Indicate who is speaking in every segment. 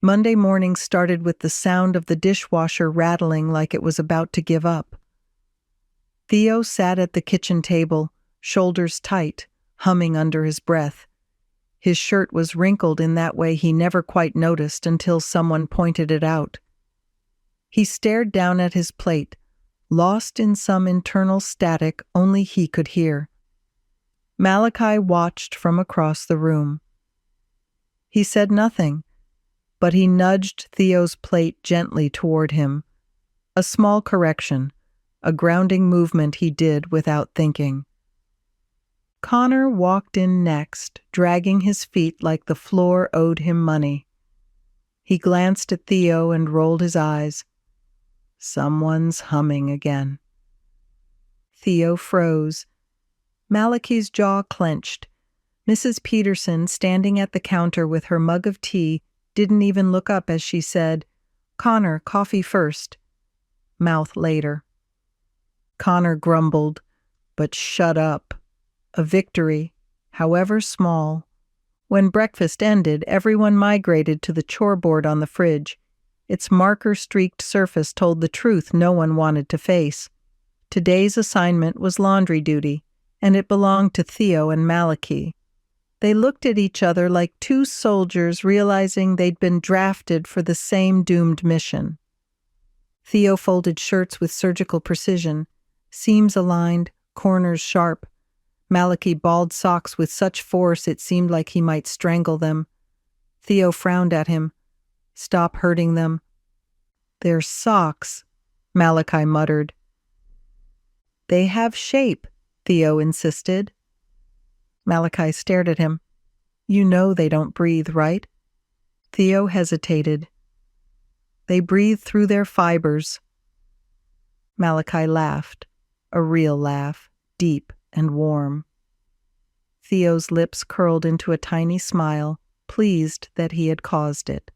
Speaker 1: Monday morning started with the sound of the dishwasher rattling like it was about to give up. Theo sat at the kitchen table, shoulders tight, humming under his breath. His shirt was wrinkled in that way he never quite noticed until someone pointed it out. He stared down at his plate, lost in some internal static only he could hear. Malachi watched from across the room. He said nothing, but he nudged Theo's plate gently toward him. A small correction, a grounding movement he did without thinking. Connor walked in next, dragging his feet like the floor owed him money. He glanced at Theo and rolled his eyes. Someone's humming again. Theo froze. Malachi's jaw clenched. Mrs. Peterson, standing at the counter with her mug of tea, didn't even look up as she said, "Connor, coffee first. Mouth later." Connor grumbled, but shut up. A victory, however small. When breakfast ended, everyone migrated to the choreboard on the fridge. Its marker-streaked surface told the truth no one wanted to face. Today's assignment was laundry duty, and it belonged to Theo and Malachi. They looked at each other like two soldiers realizing they'd been drafted for the same doomed mission. Theo folded shirts with surgical precision, seams aligned, corners sharp. Malachi balled socks with such force it seemed like he might strangle them. Theo frowned at him. "Stop hurting them." "They're socks," Malachi muttered. "They have shape," Theo insisted. Malachi stared at him. "You know they don't breathe, right?" Theo hesitated. "They breathe through their fibers." Malachi laughed, a real laugh, deep and warm. Theo's lips curled into a tiny smile, pleased that he had caused it.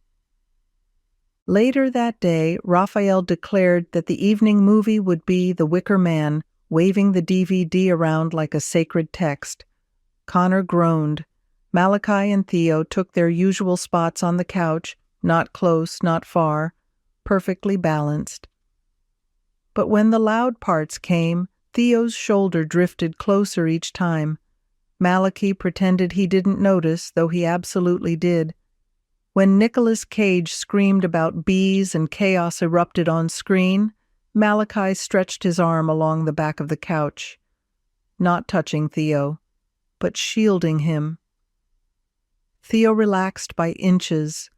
Speaker 1: Later that day, Raphael declared that the evening movie would be The Wicker Man, waving the DVD around like a sacred text. Connor groaned. Malachi and Theo took their usual spots on the couch, not close, not far, perfectly balanced. But when the loud parts came, Theo's shoulder drifted closer each time. Malachi pretended he didn't notice, though he absolutely did. When Nicolas Cage screamed about bees and chaos erupted on screen, Malachi stretched his arm along the back of the couch, not touching Theo, but shielding him. Theo relaxed by inches.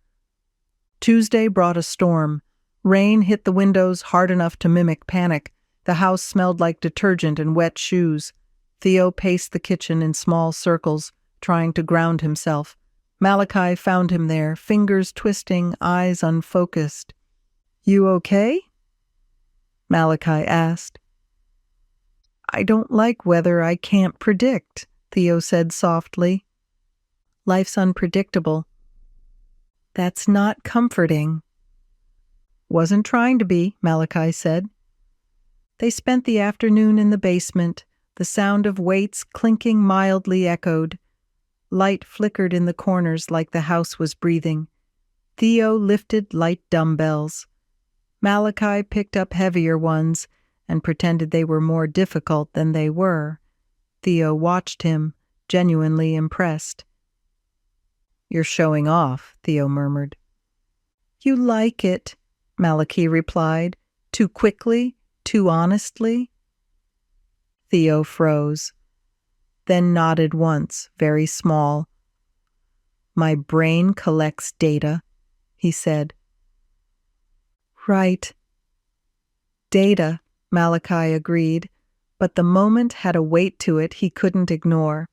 Speaker 1: Tuesday brought a storm. Rain hit the windows hard enough to mimic panic. The house smelled like detergent and wet shoes. Theo paced the kitchen in small circles, trying to ground himself. Malachi found him there, fingers twisting, eyes unfocused. "You okay?" Malachi asked. "I don't like weather I can't predict," Theo said softly. "Life's unpredictable." "That's not comforting." "Wasn't trying to be," Malachi said. They spent the afternoon in the basement. The sound of weights clinking mildly echoed. Light flickered in the corners like the house was breathing. Theo lifted light dumbbells. Malachi picked up heavier ones and pretended they were more difficult than they were. Theo watched him, genuinely impressed. "You're showing off," Theo murmured. "You like it," Malachi replied, too quickly, too honestly. Theo froze, then nodded once, very small. "My brain collects data," he said. "Right." "Data," Malachi agreed, but the moment had a weight to it he couldn't ignore.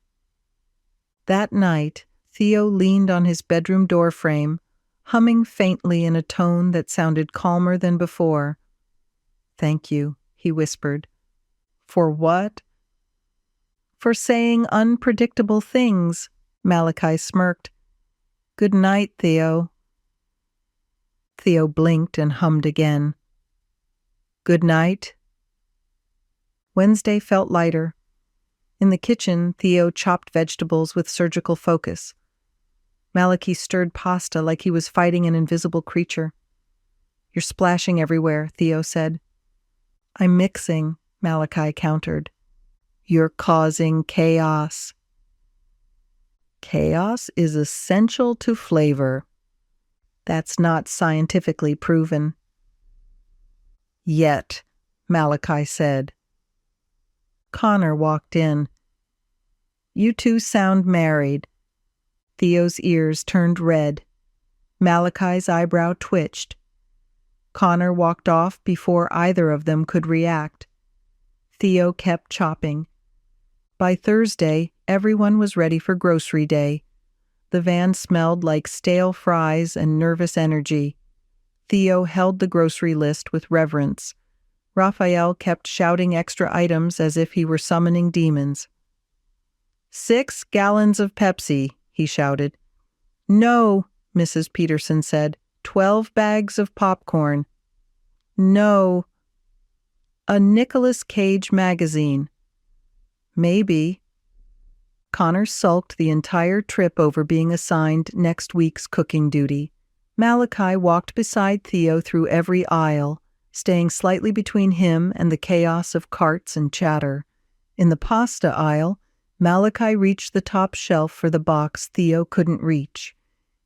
Speaker 1: That night, Theo leaned on his bedroom doorframe, humming faintly in a tone that sounded calmer than before. "Thank you," he whispered. "For what?" "For saying unpredictable things," Malachi smirked. "Good night, Theo." Theo blinked and hummed again. "Good night." Wednesday felt lighter. In the kitchen, Theo chopped vegetables with surgical focus. Malachi stirred pasta like he was fighting an invisible creature. "You're splashing everywhere," Theo said. "I'm mixing," Malachi countered. "You're causing chaos." "Chaos is essential to flavor." "That's not scientifically proven." "Yet," Malachi said. Connor walked in. "You two sound married." Theo's ears turned red. Malachi's eyebrow twitched. Connor walked off before either of them could react. Theo kept chopping. By Thursday, everyone was ready for grocery day. The van smelled like stale fries and nervous energy. Theo held the grocery list with reverence. Raphael kept shouting extra items as if he were summoning demons. 6 gallons of Pepsi, he shouted. "No," Mrs. Peterson said. 12 bags of popcorn. "No." "A Nicolas Cage magazine." "Maybe." Connor sulked the entire trip over being assigned next week's cooking duty. Malachi walked beside Theo through every aisle, staying slightly between him and the chaos of carts and chatter. In the pasta aisle, Malachi reached the top shelf for the box Theo couldn't reach.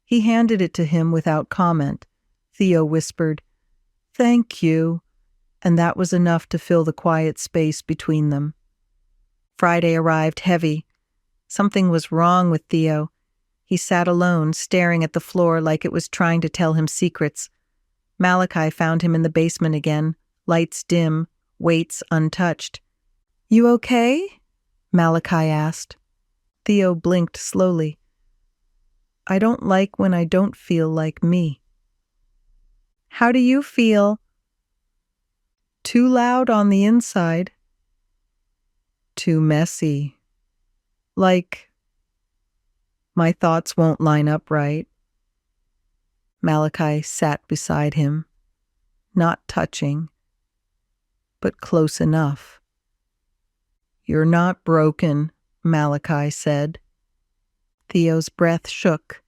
Speaker 1: He handed it to him without comment. Theo whispered, "Thank you," and that was enough to fill the quiet space between them. Friday arrived heavy. Something was wrong with Theo. He sat alone, staring at the floor like it was trying to tell him secrets. Malachi found him in the basement again, lights dim, weights untouched. "You okay?" Malachi asked. Theo blinked slowly. "I don't like when I don't feel like me." "How do you feel?" "Too loud on the inside." "Too messy. Like, my thoughts won't line up right." Malachi sat beside him, not touching, but close enough. "You're not broken," Malachi said. Theo's breath shook.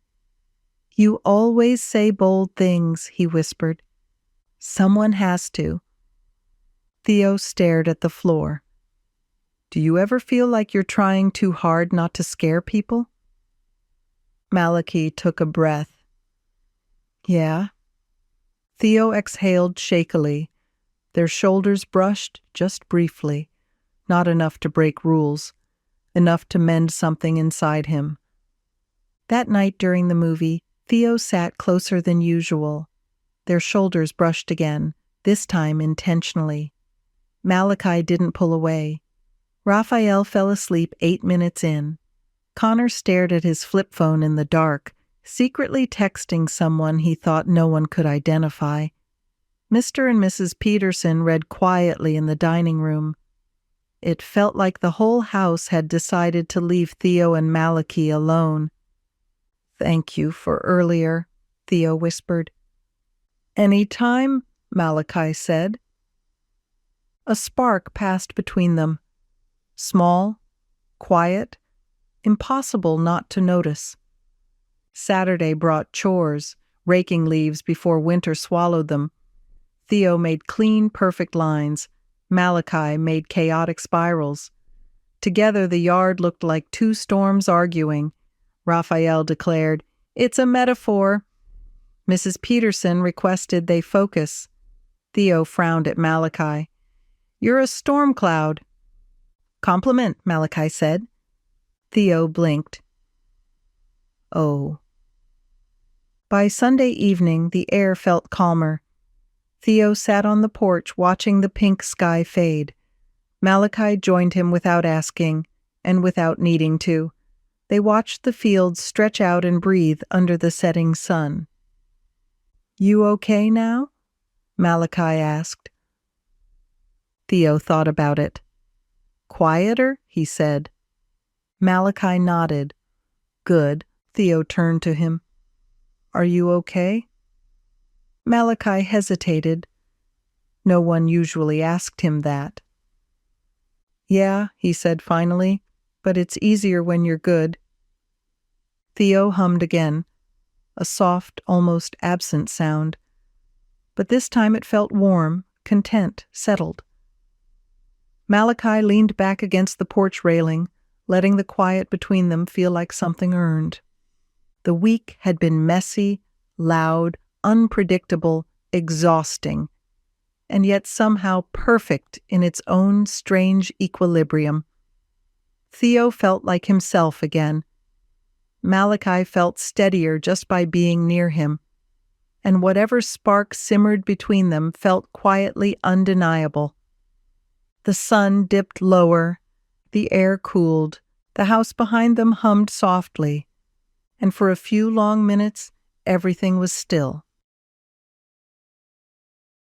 Speaker 1: "You always say bold things," he whispered. "Someone has to." Theo stared at the floor. "Do you ever feel like you're trying too hard not to scare people?" Malachi took a breath. "Yeah." Theo exhaled shakily. Their shoulders brushed just briefly, not enough to break rules, enough to mend something inside him. That night during the movie, Theo sat closer than usual. Their shoulders brushed again, this time intentionally. Malachi didn't pull away. Raphael fell asleep 8 minutes in. Connor stared at his flip phone in the dark, secretly texting someone he thought no one could identify. Mr. and Mrs. Peterson read quietly in the dining room. It felt like the whole house had decided to leave Theo and Malachi alone. "Thank you for earlier," Theo whispered. "Any time," Malachi said. A spark passed between them. Small, quiet, impossible not to notice. Saturday brought chores, raking leaves before winter swallowed them. Theo made clean, perfect lines. Malachi made chaotic spirals. Together the yard looked like 2 storms arguing. Raphael declared, "It's a metaphor." Mrs. Peterson requested they focus. Theo frowned at Malachi. "You're a storm cloud." "Compliment," Malachi said. Theo blinked. "Oh." By Sunday evening, the air felt calmer. Theo sat on the porch watching the pink sky fade. Malachi joined him without asking, and without needing to. They watched the fields stretch out and breathe under the setting sun. "You okay now?" Malachi asked. Theo thought about it. "Quieter?" he said. Malachi nodded. "Good." Theo turned to him. "Are you okay?" Malachi hesitated. No one usually asked him that. "Yeah," he said finally, "but it's easier when you're good." Theo hummed again. a soft, almost absent sound. But this time it felt warm, content, settled. Malachi leaned back against the porch railing, letting the quiet between them feel like something earned. The week had been messy, loud, unpredictable, exhausting, and yet somehow perfect in its own strange equilibrium. Theo felt like himself again. Malachi felt steadier just by being near him, and whatever spark simmered between them felt quietly undeniable. The sun dipped lower, the air cooled, the house behind them hummed softly, and for a few long minutes everything was still.